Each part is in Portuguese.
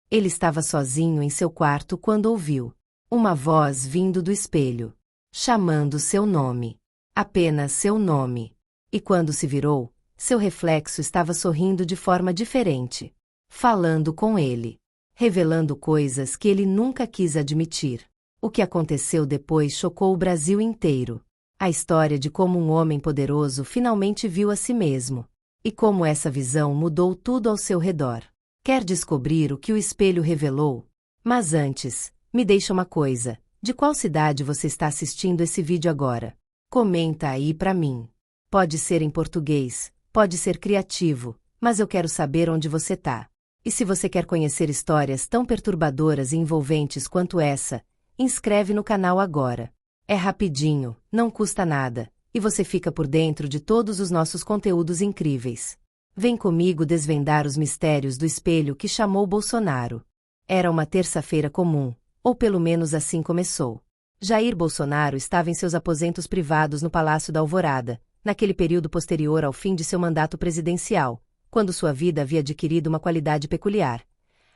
Ele estava sozinho em seu quarto quando ouviu uma voz vindo do espelho, chamando seu nome. Apenas seu nome. E quando se virou, seu reflexo estava sorrindo de forma diferente, falando com ele, revelando coisas que ele nunca quis admitir. O que aconteceu depois chocou o Brasil inteiro. A história de como um homem poderoso finalmente viu a si mesmo, e como essa visão mudou tudo ao seu redor. Quer descobrir o que o espelho revelou? Mas antes, me deixa uma coisa: de qual cidade você está assistindo esse vídeo agora? Comenta aí pra mim. Pode ser em português, pode ser criativo, mas eu quero saber onde você tá. E se você quer conhecer histórias tão perturbadoras e envolventes quanto essa, inscreve no canal agora. É rapidinho, não custa nada, e você fica por dentro de todos os nossos conteúdos incríveis. Vem comigo desvendar os mistérios do espelho que chamou Bolsonaro. Era uma terça-feira comum, ou pelo menos assim começou. Jair Bolsonaro estava em seus aposentos privados no Palácio da Alvorada, naquele período posterior ao fim de seu mandato presidencial, quando sua vida havia adquirido uma qualidade peculiar.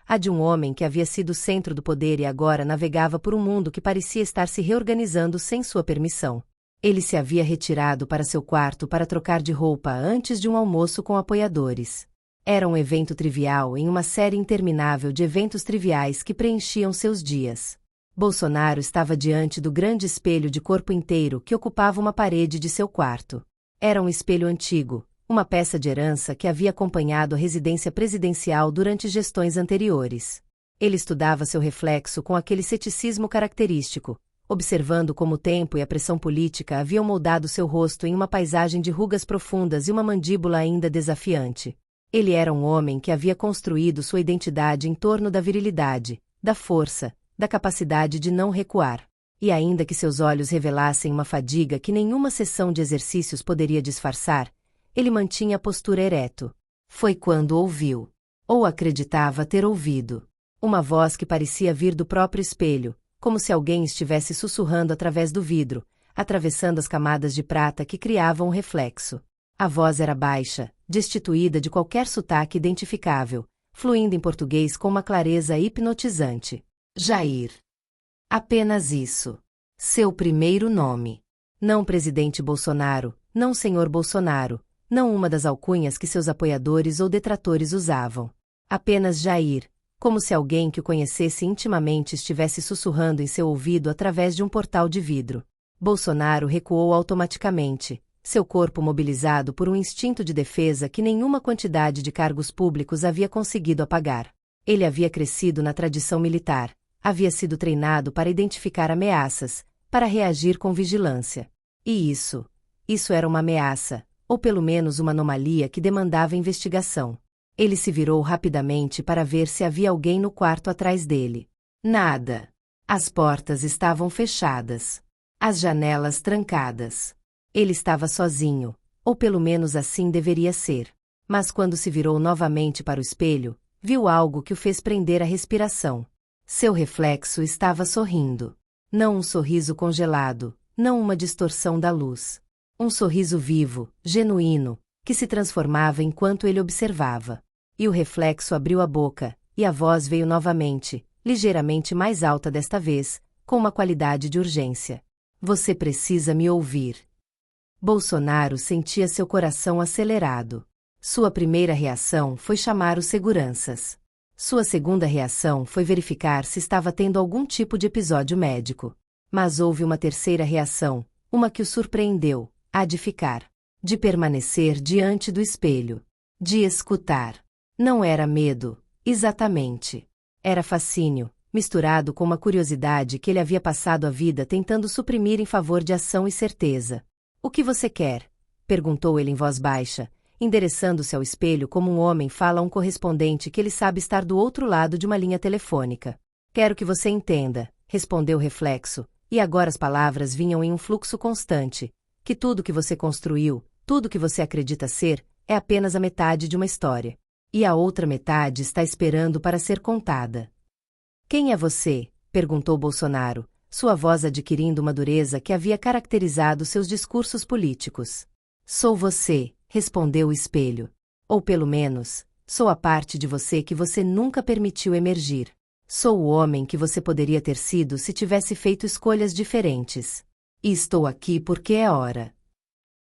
A de um homem que havia sido o centro do poder e agora navegava por um mundo que parecia estar se reorganizando sem sua permissão. Ele se havia retirado para seu quarto para trocar de roupa antes de um almoço com apoiadores. Era um evento trivial em uma série interminável de eventos triviais que preenchiam seus dias. Bolsonaro estava diante do grande espelho de corpo inteiro que ocupava uma parede de seu quarto. Era um espelho antigo, uma peça de herança que havia acompanhado a residência presidencial durante gestões anteriores. Ele estudava seu reflexo com aquele ceticismo característico, observando como o tempo e a pressão política haviam moldado seu rosto em uma paisagem de rugas profundas e uma mandíbula ainda desafiante. Ele era um homem que havia construído sua identidade em torno da virilidade, da força, da capacidade de não recuar. E ainda que seus olhos revelassem uma fadiga que nenhuma sessão de exercícios poderia disfarçar, ele mantinha a postura ereto. Foi quando ouviu, ou acreditava ter ouvido, uma voz que parecia vir do próprio espelho, como se alguém estivesse sussurrando através do vidro, atravessando as camadas de prata que criavam o reflexo. A voz era baixa, destituída de qualquer sotaque identificável, fluindo em português com uma clareza hipnotizante. Jair. Apenas isso. Seu primeiro nome. Não presidente Bolsonaro, não senhor Bolsonaro, não uma das alcunhas que seus apoiadores ou detratores usavam. Apenas Jair, como se alguém que o conhecesse intimamente estivesse sussurrando em seu ouvido através de um portal de vidro. Bolsonaro recuou automaticamente, seu corpo mobilizado por um instinto de defesa que nenhuma quantidade de cargos públicos havia conseguido apagar. Ele havia crescido na tradição militar, havia sido treinado para identificar ameaças, para reagir com vigilância. E isso era uma ameaça, ou pelo menos uma anomalia que demandava investigação. Ele se virou rapidamente para ver se havia alguém no quarto atrás dele. Nada. As portas estavam fechadas. As janelas trancadas. Ele estava sozinho, ou pelo menos assim deveria ser. Mas quando se virou novamente para o espelho, viu algo que o fez prender a respiração. Seu reflexo estava sorrindo. Não um sorriso congelado, não uma distorção da luz. Um sorriso vivo, genuíno, que se transformava enquanto ele observava. E o reflexo abriu a boca, e a voz veio novamente, ligeiramente mais alta desta vez, com uma qualidade de urgência. Você precisa me ouvir. Bolsonaro sentia seu coração acelerado. Sua primeira reação foi chamar os seguranças. Sua segunda reação foi verificar se estava tendo algum tipo de episódio médico. Mas houve uma terceira reação, uma que o surpreendeu, a de ficar. De permanecer diante do espelho. De escutar. Não era medo, exatamente. Era fascínio, misturado com uma curiosidade que ele havia passado a vida tentando suprimir em favor de ação e certeza. O que você quer? Perguntou ele em voz baixa, endereçando-se ao espelho como um homem fala a um correspondente que ele sabe estar do outro lado de uma linha telefônica. Quero que você entenda, respondeu o reflexo, e agora as palavras vinham em um fluxo constante, que tudo que você construiu, tudo que você acredita ser, é apenas a metade de uma história. E a outra metade está esperando para ser contada. Quem é você? Perguntou Bolsonaro, sua voz adquirindo uma dureza que havia caracterizado seus discursos políticos. Sou você, respondeu o espelho. Ou pelo menos, Sou a parte de você que você nunca permitiu emergir. Sou o homem que você poderia ter sido se tivesse feito escolhas diferentes. E estou aqui porque é hora.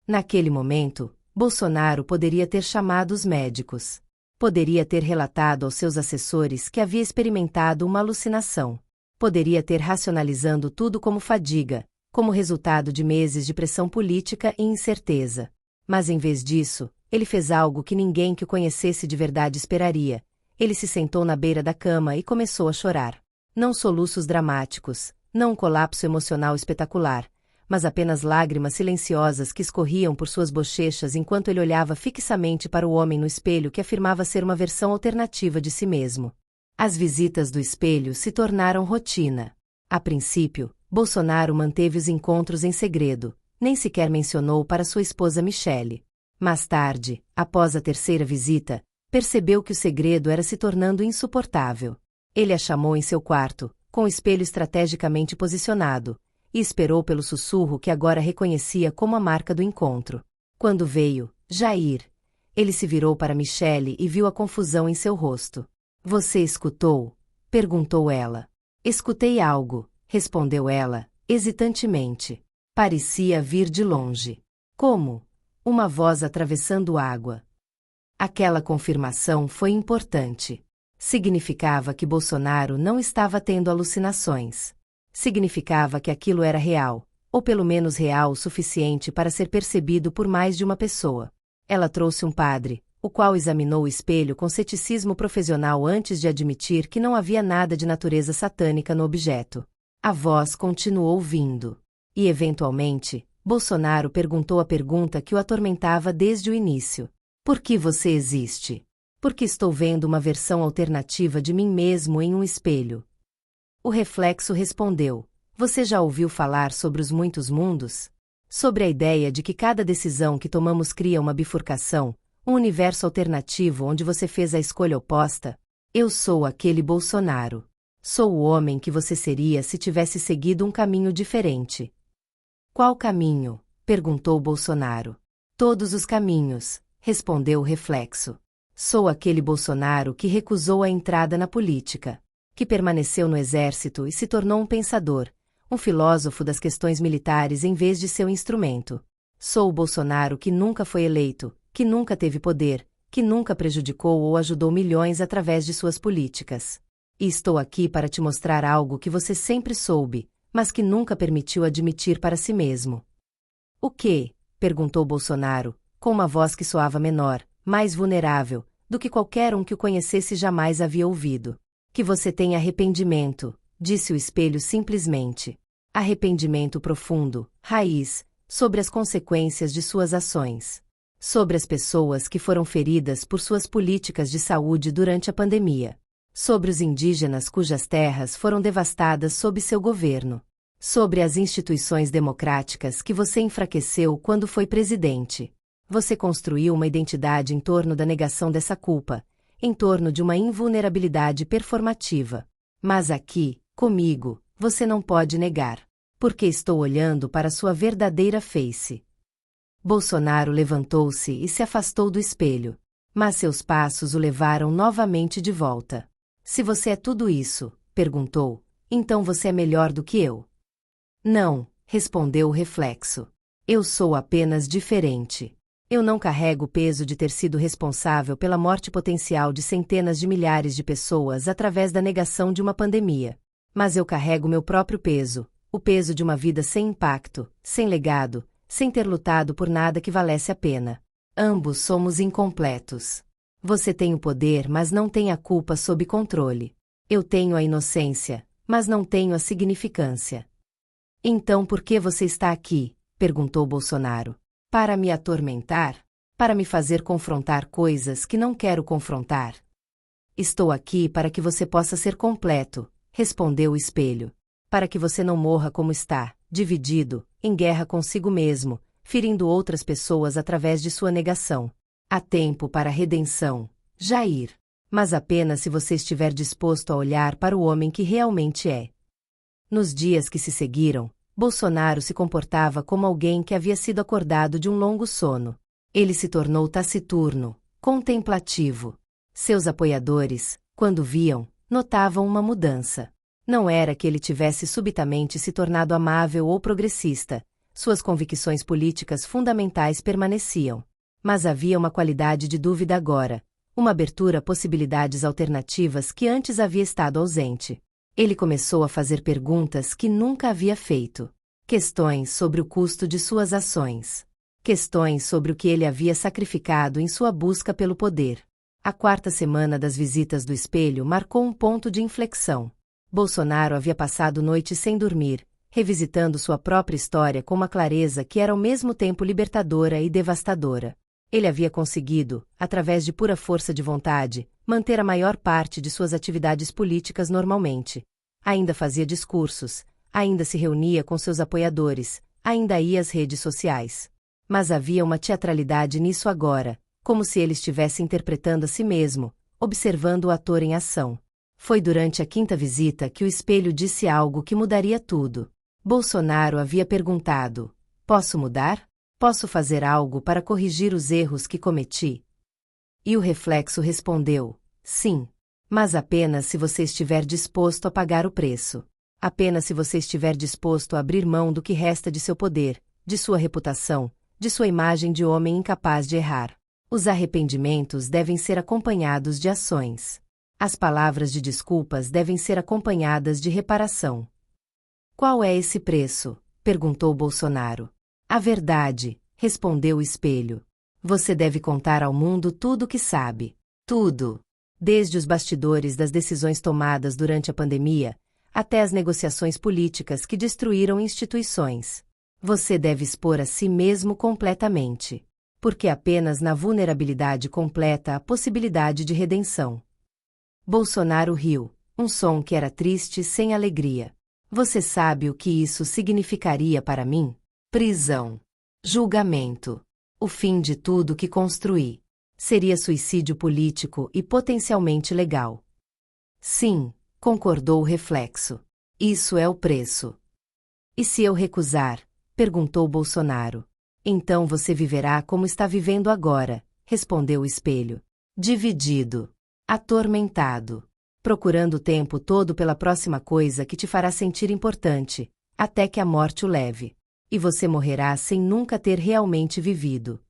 Naquele momento, Bolsonaro poderia ter chamado os médicos. Poderia ter relatado aos seus assessores que havia experimentado uma alucinação. Poderia ter racionalizando tudo como fadiga, como resultado de meses de pressão política e incerteza. Mas em vez disso, ele fez algo que ninguém que o conhecesse de verdade esperaria. Ele se sentou na beira da cama e começou a chorar. Não soluços dramáticos, não um colapso emocional espetacular, mas apenas lágrimas silenciosas que escorriam por suas bochechas enquanto ele olhava fixamente para o homem no espelho que afirmava ser uma versão alternativa de si mesmo. As visitas do espelho se tornaram rotina. A princípio, Bolsonaro manteve os encontros em segredo, nem sequer mencionou para sua esposa Michele. Mais tarde, após a terceira visita, percebeu que o segredo era se tornando insuportável. Ele a chamou em seu quarto, com o espelho estrategicamente posicionado, e esperou pelo sussurro que agora reconhecia como a marca do encontro. Quando veio, Jair, ele se virou para Michele e viu a confusão em seu rosto. Você escutou? Perguntou ela. Escutei algo, respondeu ela, hesitantemente. Parecia vir de longe. Como? Uma voz atravessando água. Aquela confirmação foi importante. Significava que Bolsonaro não estava tendo alucinações. Significava que aquilo era real, ou pelo menos real o suficiente para ser percebido por mais de uma pessoa. Ela trouxe um padre, o qual examinou o espelho com ceticismo profissional antes de admitir que não havia nada de natureza satânica no objeto. A voz continuou vindo. E, eventualmente, Bolsonaro perguntou a pergunta que o atormentava desde o início. Por que você existe? Porque estou vendo uma versão alternativa de mim mesmo em um espelho. O reflexo respondeu. Você já ouviu falar sobre os muitos mundos? Sobre a ideia de que cada decisão que tomamos cria uma bifurcação, um universo alternativo onde você fez a escolha oposta? Eu sou aquele Bolsonaro. Sou o homem que você seria se tivesse seguido um caminho diferente. Qual caminho? Perguntou Bolsonaro. Todos os caminhos, respondeu o reflexo. Sou aquele Bolsonaro que recusou a entrada na política, que permaneceu no exército e se tornou um pensador, um filósofo das questões militares em vez de seu instrumento. Sou o Bolsonaro que nunca foi eleito, que nunca teve poder, que nunca prejudicou ou ajudou milhões através de suas políticas. E estou aqui para te mostrar algo que você sempre soube, mas que nunca permitiu admitir para si mesmo. O quê? Perguntou Bolsonaro, com uma voz que soava menor, mais vulnerável, do que qualquer um que o conhecesse jamais havia ouvido. Que você tem arrependimento, disse o espelho simplesmente. Arrependimento profundo, raiz, sobre as consequências de suas ações. Sobre as pessoas que foram feridas por suas políticas de saúde durante a pandemia. Sobre os indígenas cujas terras foram devastadas sob seu governo. Sobre as instituições democráticas que você enfraqueceu quando foi presidente. Você construiu uma identidade em torno da negação dessa culpa, em torno de uma invulnerabilidade performativa. Mas aqui, comigo, você não pode negar, porque estou olhando para sua verdadeira face. Bolsonaro levantou-se e se afastou do espelho, mas seus passos o levaram novamente de volta. Se você é tudo isso, perguntou, então você é melhor do que eu. Não, respondeu o reflexo. Eu sou apenas diferente. Eu não carrego o peso de ter sido responsável pela morte potencial de centenas de milhares de pessoas através da negação de uma pandemia. Mas eu carrego meu próprio peso, o peso de uma vida sem impacto, sem legado, sem ter lutado por nada que valesse a pena. Ambos somos incompletos. Você tem o poder, mas não tem a culpa sob controle. Eu tenho a inocência, mas não tenho a significância. Então por que você está aqui? Perguntou Bolsonaro. Para me atormentar? Para me fazer confrontar coisas que não quero confrontar? Estou aqui para que você possa ser completo, respondeu o espelho. Para que você não morra como está, dividido, em guerra consigo mesmo, ferindo outras pessoas através de sua negação. Há tempo para a redenção, Jair. Mas apenas se você estiver disposto a olhar para o homem que realmente é. Nos dias que se seguiram, Bolsonaro se comportava como alguém que havia sido acordado de um longo sono. Ele se tornou taciturno, contemplativo. Seus apoiadores, quando viam, notavam uma mudança. Não era que ele tivesse subitamente se tornado amável ou progressista, suas convicções políticas fundamentais permaneciam. Mas havia uma qualidade de dúvida agora, uma abertura a possibilidades alternativas que antes havia estado ausente. Ele começou a fazer perguntas que nunca havia feito. Questões sobre o custo de suas ações. Questões sobre o que ele havia sacrificado em sua busca pelo poder. A quarta semana das visitas do espelho marcou um ponto de inflexão. Bolsonaro havia passado noites sem dormir, revisitando sua própria história com uma clareza que era ao mesmo tempo libertadora e devastadora. Ele havia conseguido, através de pura força de vontade, manter a maior parte de suas atividades políticas normalmente. Ainda fazia discursos, ainda se reunia com seus apoiadores, ainda ia às redes sociais. Mas havia uma teatralidade nisso agora, como se ele estivesse interpretando a si mesmo, observando o ator em ação. Foi durante a quinta visita que o espelho disse algo que mudaria tudo. Bolsonaro havia perguntado: "Posso mudar? Posso fazer algo para corrigir os erros que cometi?" E o reflexo respondeu: "Sim. Mas apenas se você estiver disposto a pagar o preço. Apenas se você estiver disposto a abrir mão do que resta de seu poder, de sua reputação, de sua imagem de homem incapaz de errar. Os arrependimentos devem ser acompanhados de ações. As palavras de desculpas devem ser acompanhadas de reparação." "Qual é esse preço?" perguntou Bolsonaro. "A verdade", respondeu o espelho. "Você deve contar ao mundo tudo o que sabe. Tudo. Desde os bastidores das decisões tomadas durante a pandemia, até as negociações políticas que destruíram instituições. Você deve expor a si mesmo completamente. Porque apenas na vulnerabilidade completa há possibilidade de redenção." Bolsonaro riu, um som que era triste sem alegria. "Você sabe o que isso significaria para mim? Prisão. Julgamento. O fim de tudo que construí. Seria suicídio político e potencialmente legal." "Sim", concordou o reflexo. "Isso é o preço." "E se eu recusar?" perguntou Bolsonaro. "Então você viverá como está vivendo agora", respondeu o espelho. "Dividido. Atormentado. Procurando o tempo todo pela próxima coisa que te fará sentir importante, até que a morte o leve. E você morrerá sem nunca ter realmente vivido."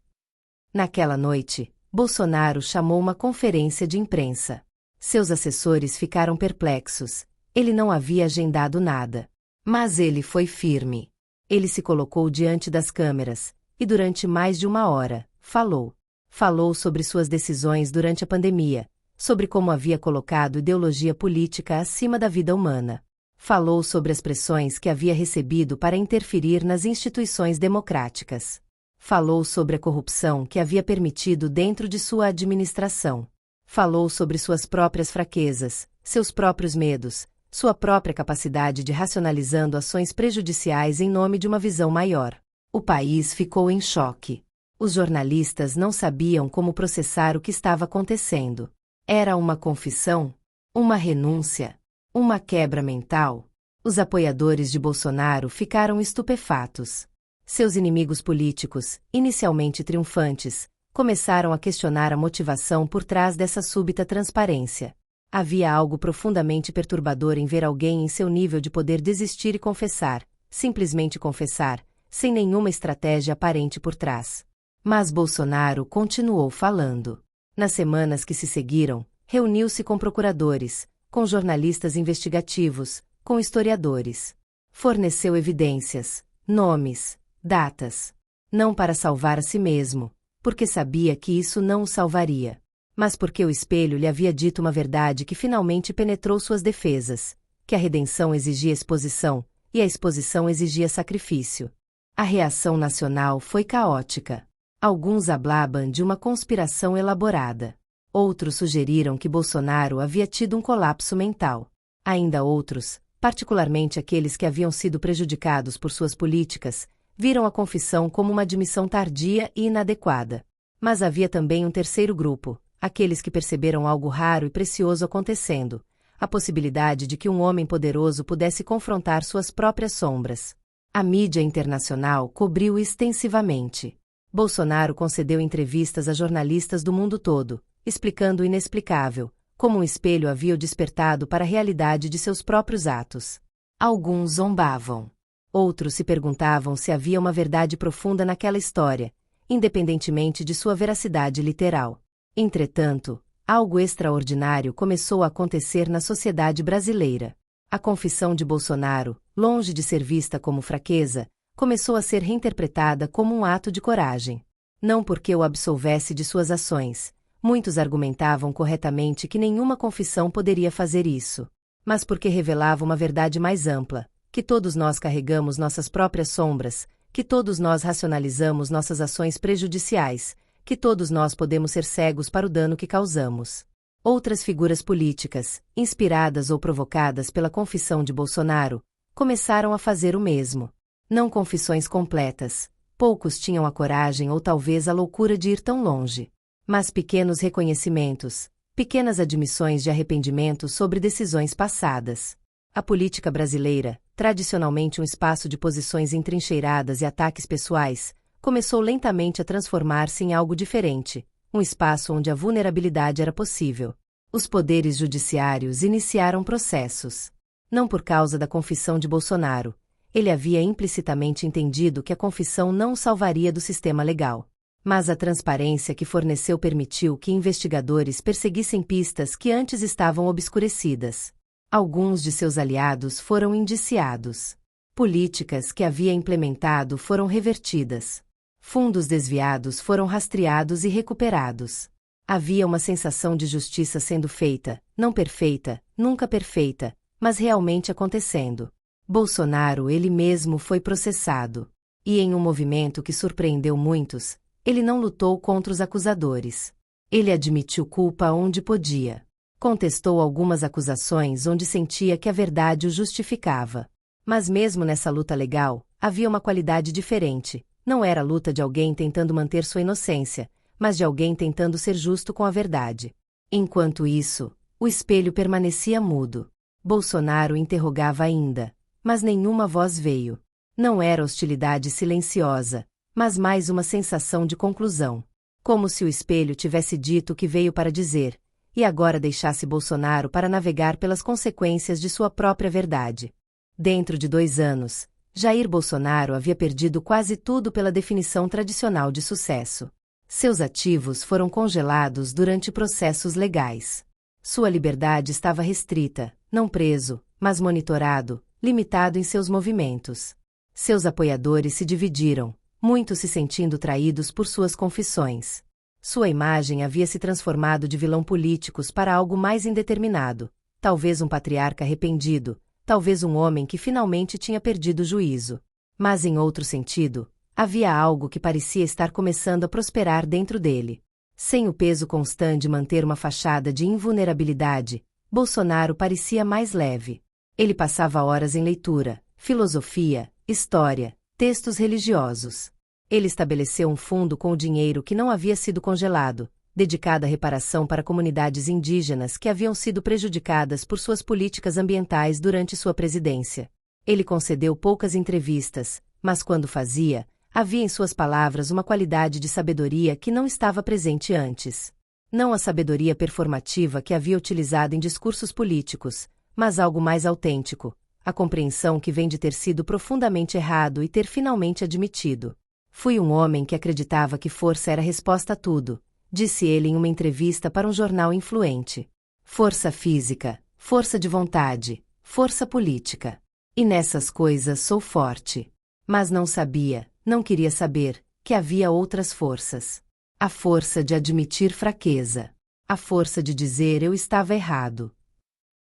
Naquela noite, Bolsonaro chamou uma conferência de imprensa. Seus assessores ficaram perplexos. Ele não havia agendado nada. Mas ele foi firme. Ele se colocou diante das câmeras, e durante mais de uma hora, falou. Falou sobre suas decisões durante a pandemia, sobre como havia colocado ideologia política acima da vida humana. Falou sobre as pressões que havia recebido para interferir nas instituições democráticas. Falou sobre a corrupção que havia permitido dentro de sua administração. Falou sobre suas próprias fraquezas, seus próprios medos, sua própria capacidade de racionalizando ações prejudiciais em nome de uma visão maior. O país ficou em choque. Os jornalistas não sabiam como processar o que estava acontecendo. Era uma confissão? Uma renúncia? Uma quebra mental? Os apoiadores de Bolsonaro ficaram estupefatos. Seus inimigos políticos, inicialmente triunfantes, começaram a questionar a motivação por trás dessa súbita transparência. Havia algo profundamente perturbador em ver alguém em seu nível de poder desistir e confessar, simplesmente confessar, sem nenhuma estratégia aparente por trás. Mas Bolsonaro continuou falando. Nas semanas que se seguiram, reuniu-se com procuradores, com jornalistas investigativos, com historiadores. Forneceu evidências, nomes, datas. Não para salvar a si mesmo, porque sabia que isso não o salvaria. Mas porque o espelho lhe havia dito uma verdade que finalmente penetrou suas defesas, que a redenção exigia exposição, e a exposição exigia sacrifício. A reação nacional foi caótica. Alguns hablavam de uma conspiração elaborada. Outros sugeriram que Bolsonaro havia tido um colapso mental. Ainda outros, particularmente aqueles que haviam sido prejudicados por suas políticas, viram a confissão como uma admissão tardia e inadequada. Mas havia também um terceiro grupo, aqueles que perceberam algo raro e precioso acontecendo, a possibilidade de que um homem poderoso pudesse confrontar suas próprias sombras. A mídia internacional cobriu extensivamente. Bolsonaro concedeu entrevistas a jornalistas do mundo todo, explicando o inexplicável, como um espelho havia o despertado para a realidade de seus próprios atos. Alguns zombavam. Outros se perguntavam se havia uma verdade profunda naquela história, independentemente de sua veracidade literal. Entretanto, algo extraordinário começou a acontecer na sociedade brasileira. A confissão de Bolsonaro, longe de ser vista como fraqueza, começou a ser reinterpretada como um ato de coragem. Não porque o absolvesse de suas ações. Muitos argumentavam corretamente que nenhuma confissão poderia fazer isso, mas porque revelava uma verdade mais ampla, que todos nós carregamos nossas próprias sombras, que todos nós racionalizamos nossas ações prejudiciais, que todos nós podemos ser cegos para o dano que causamos. Outras figuras políticas, inspiradas ou provocadas pela confissão de Bolsonaro, começaram a fazer o mesmo. Não confissões completas, poucos tinham a coragem ou talvez a loucura de ir tão longe. Mas pequenos reconhecimentos, pequenas admissões de arrependimento sobre decisões passadas. A política brasileira, tradicionalmente um espaço de posições entrincheiradas e ataques pessoais, começou lentamente a transformar-se em algo diferente, um espaço onde a vulnerabilidade era possível. Os poderes judiciários iniciaram processos. Não por causa da confissão de Bolsonaro. Ele havia implicitamente entendido que a confissão não o salvaria do sistema legal. Mas a transparência que forneceu permitiu que investigadores perseguissem pistas que antes estavam obscurecidas. Alguns de seus aliados foram indiciados. Políticas que havia implementado foram revertidas. Fundos desviados foram rastreados e recuperados. Havia uma sensação de justiça sendo feita, não perfeita, nunca perfeita, mas realmente acontecendo. Bolsonaro ele mesmo foi processado. E em um movimento que surpreendeu muitos, ele não lutou contra os acusadores. Ele admitiu culpa onde podia. Contestou algumas acusações onde sentia que a verdade o justificava. Mas mesmo nessa luta legal, havia uma qualidade diferente. Não era a luta de alguém tentando manter sua inocência, mas de alguém tentando ser justo com a verdade. Enquanto isso, o espelho permanecia mudo. Bolsonaro interrogava ainda, mas nenhuma voz veio. Não era hostilidade silenciosa, mas mais uma sensação de conclusão. Como se o espelho tivesse dito o que veio para dizer, e agora deixasse Bolsonaro para navegar pelas consequências de sua própria verdade. Dentro de 2 anos, Jair Bolsonaro havia perdido quase tudo pela definição tradicional de sucesso. Seus ativos foram congelados durante processos legais. Sua liberdade estava restrita, não preso, mas monitorado, limitado em seus movimentos. Seus apoiadores se dividiram, muitos se sentindo traídos por suas confissões. Sua imagem havia se transformado de vilão político para algo mais indeterminado, talvez um patriarca arrependido, talvez um homem que finalmente tinha perdido o juízo. Mas em outro sentido, havia algo que parecia estar começando a prosperar dentro dele. Sem o peso constante de manter uma fachada de invulnerabilidade, Bolsonaro parecia mais leve. Ele passava horas em leitura, filosofia, história, textos religiosos. Ele estabeleceu um fundo com o dinheiro que não havia sido congelado, dedicado à reparação para comunidades indígenas que haviam sido prejudicadas por suas políticas ambientais durante sua presidência. Ele concedeu poucas entrevistas, mas quando fazia, havia em suas palavras uma qualidade de sabedoria que não estava presente antes. Não a sabedoria performativa que havia utilizado em discursos políticos, mas algo mais autêntico, a compreensão que vem de ter sido profundamente errado e ter finalmente admitido. Fui um homem que acreditava que força era a resposta a tudo, disse ele em uma entrevista para um jornal influente. Força física, força de vontade, força política. E nessas coisas sou forte. Mas não sabia, não queria saber, que havia outras forças. A força de admitir fraqueza. A força de dizer eu estava errado.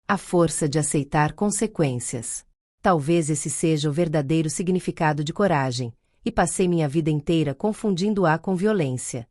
A força de aceitar consequências. Talvez esse seja o verdadeiro significado de coragem, e passei minha vida inteira confundindo-a com violência.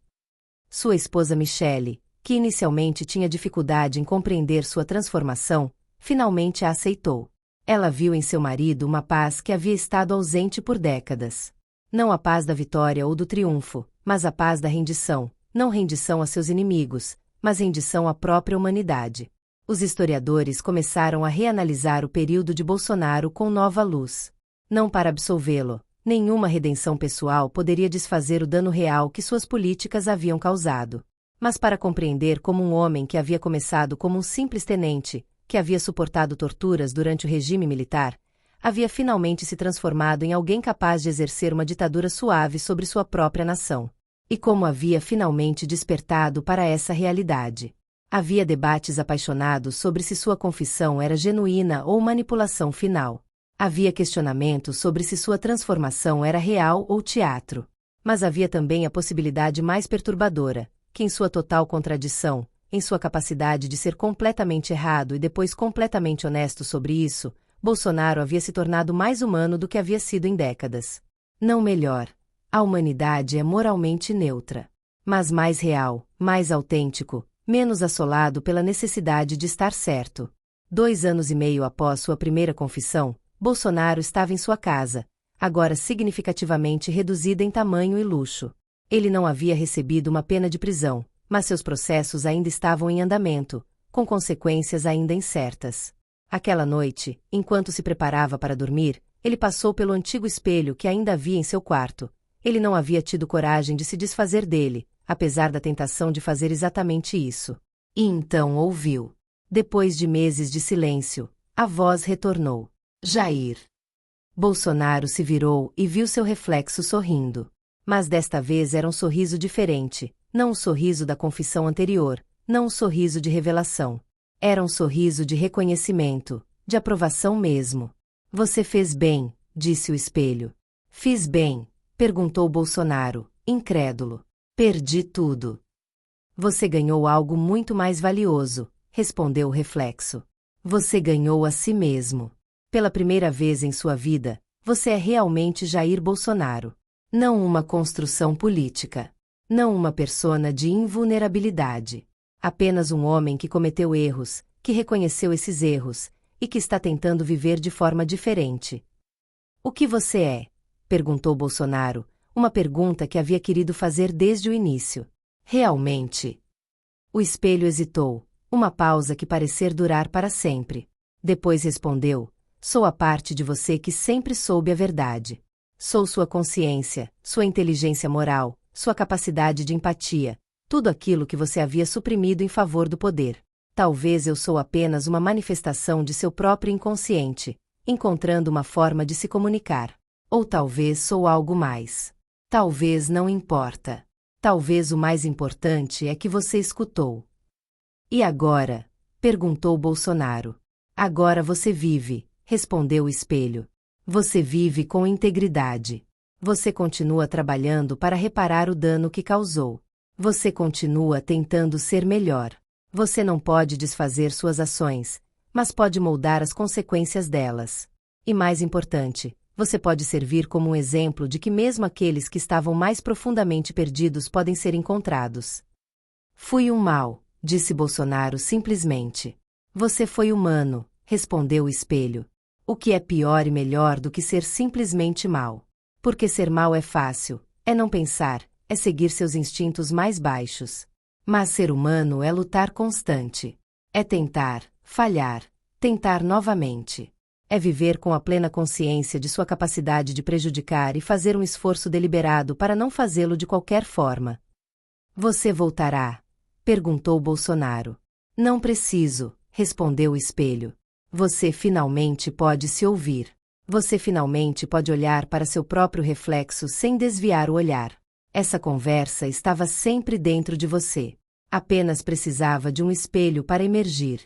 Sua esposa Michele, que inicialmente tinha dificuldade em compreender sua transformação, finalmente a aceitou. Ela viu em seu marido uma paz que havia estado ausente por décadas. Não a paz da vitória ou do triunfo, mas a paz da rendição, não rendição a seus inimigos, mas rendição à própria humanidade. Os historiadores começaram a reanalisar o período de Bolsonaro com nova luz. Não para absolvê-lo, nenhuma redenção pessoal poderia desfazer o dano real que suas políticas haviam causado. Mas para compreender como um homem que havia começado como um simples tenente, que havia suportado torturas durante o regime militar, havia finalmente se transformado em alguém capaz de exercer uma ditadura suave sobre sua própria nação. E como havia finalmente despertado para essa realidade. Havia debates apaixonados sobre se sua confissão era genuína ou manipulação final. Havia questionamentos sobre se sua transformação era real ou teatro. Mas havia também a possibilidade mais perturbadora, que em sua total contradição, em sua capacidade de ser completamente errado e depois completamente honesto sobre isso, Bolsonaro havia se tornado mais humano do que havia sido em décadas. Não melhor. A humanidade é moralmente neutra. Mas mais real, mais autêntico, menos assolado pela necessidade de estar certo. 2 anos e meio após sua primeira confissão, Bolsonaro estava em sua casa, agora significativamente reduzida em tamanho e luxo. Ele não havia recebido uma pena de prisão, mas seus processos ainda estavam em andamento, com consequências ainda incertas. Aquela noite, enquanto se preparava para dormir, ele passou pelo antigo espelho que ainda havia em seu quarto. Ele não havia tido coragem de se desfazer dele, apesar da tentação de fazer exatamente isso. E então ouviu. Depois de meses de silêncio, a voz retornou. Jair. Bolsonaro se virou e viu seu reflexo sorrindo. Mas desta vez era um sorriso diferente, não o sorriso da confissão anterior, não o sorriso de revelação. Era um sorriso de reconhecimento, de aprovação mesmo. Você fez bem, disse o espelho. Fiz bem, perguntou Bolsonaro, incrédulo. Perdi tudo. Você ganhou algo muito mais valioso, respondeu o reflexo. Você ganhou a si mesmo. Pela primeira vez em sua vida, você é realmente Jair Bolsonaro. Não uma construção política. Não uma persona de invulnerabilidade. Apenas um homem que cometeu erros, que reconheceu esses erros, e que está tentando viver de forma diferente. O que você é? Perguntou Bolsonaro, uma pergunta que havia querido fazer desde o início. Realmente? O espelho hesitou, uma pausa que parecer durar para sempre. Depois respondeu, sou a parte de você que sempre soube a verdade. Sou sua consciência, sua inteligência moral, sua capacidade de empatia, tudo aquilo que você havia suprimido em favor do poder. Talvez eu sou apenas uma manifestação de seu próprio inconsciente, encontrando uma forma de se comunicar. Ou talvez sou algo mais. Talvez não importa. Talvez o mais importante é que você escutou. E agora? Perguntou Bolsonaro. Agora você vive, respondeu o espelho. Você vive com integridade. Você continua trabalhando para reparar o dano que causou. Você continua tentando ser melhor. Você não pode desfazer suas ações, mas pode moldar as consequências delas. E mais importante, você pode servir como um exemplo de que mesmo aqueles que estavam mais profundamente perdidos podem ser encontrados. Fui um mal, disse Bolsonaro simplesmente. Você foi humano, respondeu o espelho. O que é pior e melhor do que ser simplesmente mal? Porque ser mal é fácil, é não pensar, é seguir seus instintos mais baixos. Mas ser humano é lutar constante. É tentar, falhar, tentar novamente. É viver com a plena consciência de sua capacidade de prejudicar e fazer um esforço deliberado para não fazê-lo de qualquer forma. Você voltará? Perguntou Bolsonaro. Não preciso, respondeu o espelho. Você finalmente pode se ouvir. Você finalmente pode olhar para seu próprio reflexo sem desviar o olhar. Essa conversa estava sempre dentro de você. Apenas precisava de um espelho para emergir.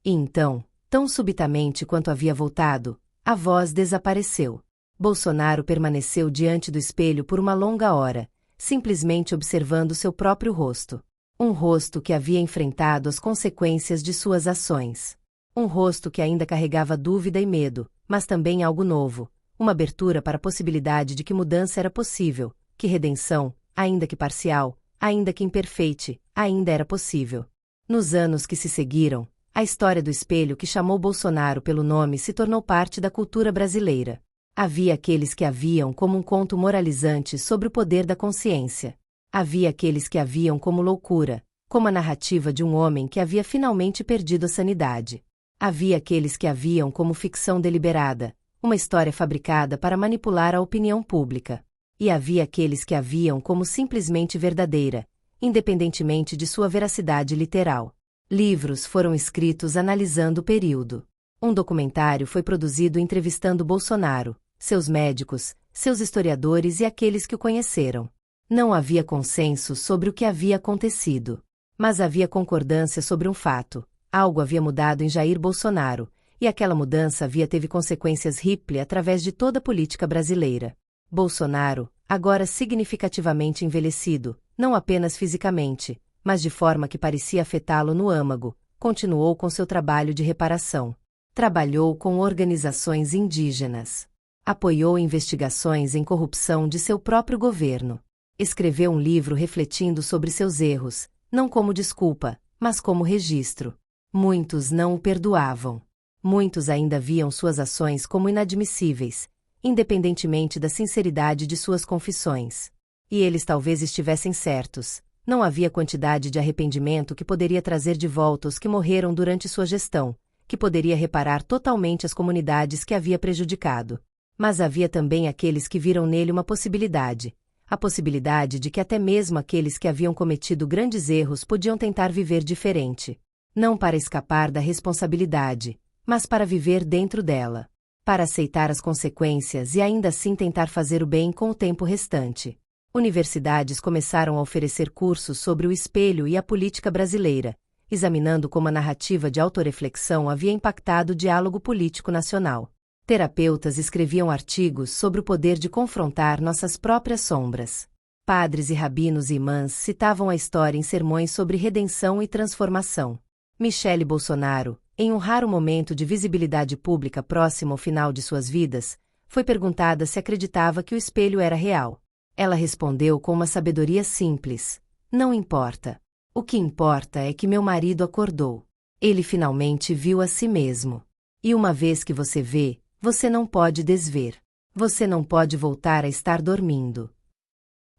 E então, tão subitamente quanto havia voltado, a voz desapareceu. Bolsonaro permaneceu diante do espelho por uma longa hora, simplesmente observando seu próprio rosto. Um rosto que havia enfrentado as consequências de suas ações. Um rosto que ainda carregava dúvida e medo, mas também algo novo, uma abertura para a possibilidade de que mudança era possível, que redenção, ainda que parcial, ainda que imperfeita, ainda era possível. Nos anos que se seguiram, a história do espelho que chamou Bolsonaro pelo nome se tornou parte da cultura brasileira. Havia aqueles que a viam como um conto moralizante sobre o poder da consciência. Havia aqueles que a viam como loucura, como a narrativa de um homem que havia finalmente perdido a sanidade. Havia aqueles que a viam como ficção deliberada, uma história fabricada para manipular a opinião pública. E havia aqueles que a viam como simplesmente verdadeira, independentemente de sua veracidade literal. Livros foram escritos analisando o período. Um documentário foi produzido entrevistando Bolsonaro, seus médicos, seus historiadores e aqueles que o conheceram. Não havia consenso sobre o que havia acontecido. Mas havia concordância sobre um fato: algo havia mudado em Jair Bolsonaro, e aquela mudança teve consequências ripple através de toda a política brasileira. Bolsonaro, agora significativamente envelhecido, não apenas fisicamente, mas de forma que parecia afetá-lo no âmago, continuou com seu trabalho de reparação. Trabalhou com organizações indígenas. Apoiou investigações em corrupção de seu próprio governo. Escreveu um livro refletindo sobre seus erros, não como desculpa, mas como registro. Muitos não o perdoavam. Muitos ainda viam suas ações como inadmissíveis, independentemente da sinceridade de suas confissões. E eles talvez estivessem certos. Não havia quantidade de arrependimento que poderia trazer de volta os que morreram durante sua gestão, que poderia reparar totalmente as comunidades que havia prejudicado. Mas havia também aqueles que viram nele uma possibilidade. A possibilidade de que até mesmo aqueles que haviam cometido grandes erros podiam tentar viver diferente. Não para escapar da responsabilidade, mas para viver dentro dela. Para aceitar as consequências e ainda assim tentar fazer o bem com o tempo restante. Universidades começaram a oferecer cursos sobre o espelho e a política brasileira, examinando como a narrativa de autorreflexão havia impactado o diálogo político nacional. Terapeutas escreviam artigos sobre o poder de confrontar nossas próprias sombras. Padres e rabinos e imãs citavam a história em sermões sobre redenção e transformação. Michele Bolsonaro, em um raro momento de visibilidade pública próximo ao final de suas vidas, foi perguntada se acreditava que o espelho era real. Ela respondeu com uma sabedoria simples: "Não importa. O que importa é que meu marido acordou. Ele finalmente viu a si mesmo. E uma vez que você vê, você não pode desver. Você não pode voltar a estar dormindo."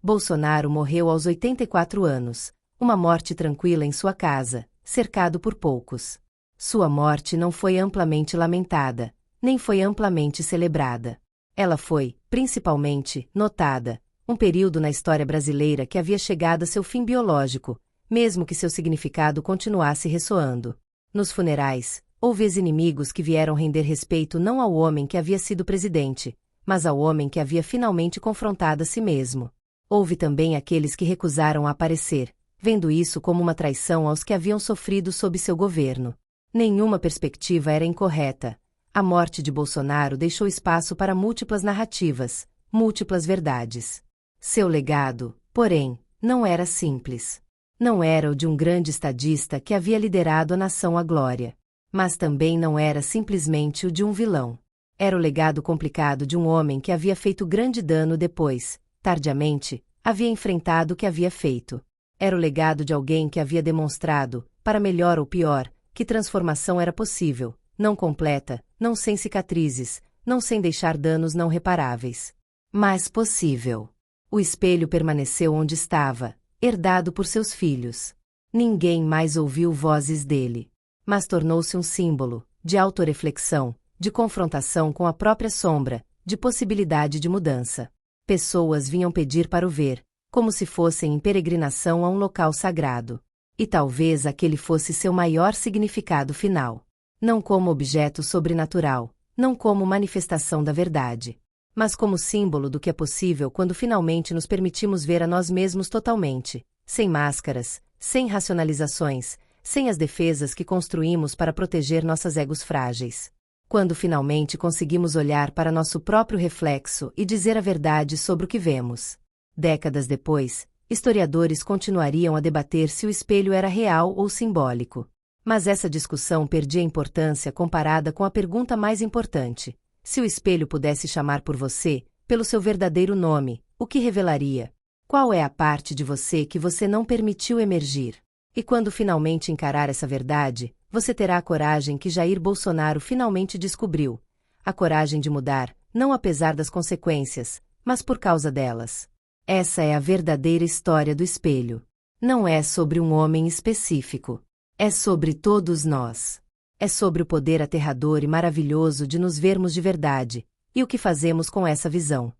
Bolsonaro morreu aos 84 anos, uma morte tranquila em sua casa, cercado por poucos. Sua morte não foi amplamente lamentada, nem foi amplamente celebrada. Ela foi, principalmente, notada, um período na história brasileira que havia chegado a seu fim biológico, mesmo que seu significado continuasse ressoando. Nos funerais, houve ex-inimigos que vieram render respeito não ao homem que havia sido presidente, mas ao homem que havia finalmente confrontado a si mesmo. Houve também aqueles que recusaram a aparecer, vendo isso como uma traição aos que haviam sofrido sob seu governo. Nenhuma perspectiva era incorreta. A morte de Bolsonaro deixou espaço para múltiplas narrativas, múltiplas verdades. Seu legado, porém, não era simples. Não era o de um grande estadista que havia liderado a nação à glória. Mas também não era simplesmente o de um vilão. Era o legado complicado de um homem que havia feito grande dano depois, tardiamente, havia enfrentado o que havia feito. Era o legado de alguém que havia demonstrado, para melhor ou pior, que transformação era possível, não completa, não sem cicatrizes, não sem deixar danos não reparáveis. Mas possível. O espelho permaneceu onde estava, herdado por seus filhos. Ninguém mais ouviu vozes dele. Mas tornou-se um símbolo, de autorreflexão, de confrontação com a própria sombra, de possibilidade de mudança. Pessoas vinham pedir para o ver, como se fossem em peregrinação a um local sagrado. E talvez aquele fosse seu maior significado final. Não como objeto sobrenatural, não como manifestação da verdade, mas como símbolo do que é possível quando finalmente nos permitimos ver a nós mesmos totalmente, sem máscaras, sem racionalizações, sem as defesas que construímos para proteger nossas egos frágeis. Quando finalmente conseguimos olhar para nosso próprio reflexo e dizer a verdade sobre o que vemos. Décadas depois, historiadores continuariam a debater se o espelho era real ou simbólico. Mas essa discussão perdia importância comparada com a pergunta mais importante: se o espelho pudesse chamar por você, pelo seu verdadeiro nome, o que revelaria? Qual é a parte de você que você não permitiu emergir? E quando finalmente encarar essa verdade, você terá a coragem que Jair Bolsonaro finalmente descobriu. A coragem de mudar, não apesar das consequências, mas por causa delas. Essa é a verdadeira história do espelho. Não é sobre um homem específico. É sobre todos nós. É sobre o poder aterrador e maravilhoso de nos vermos de verdade, e o que fazemos com essa visão.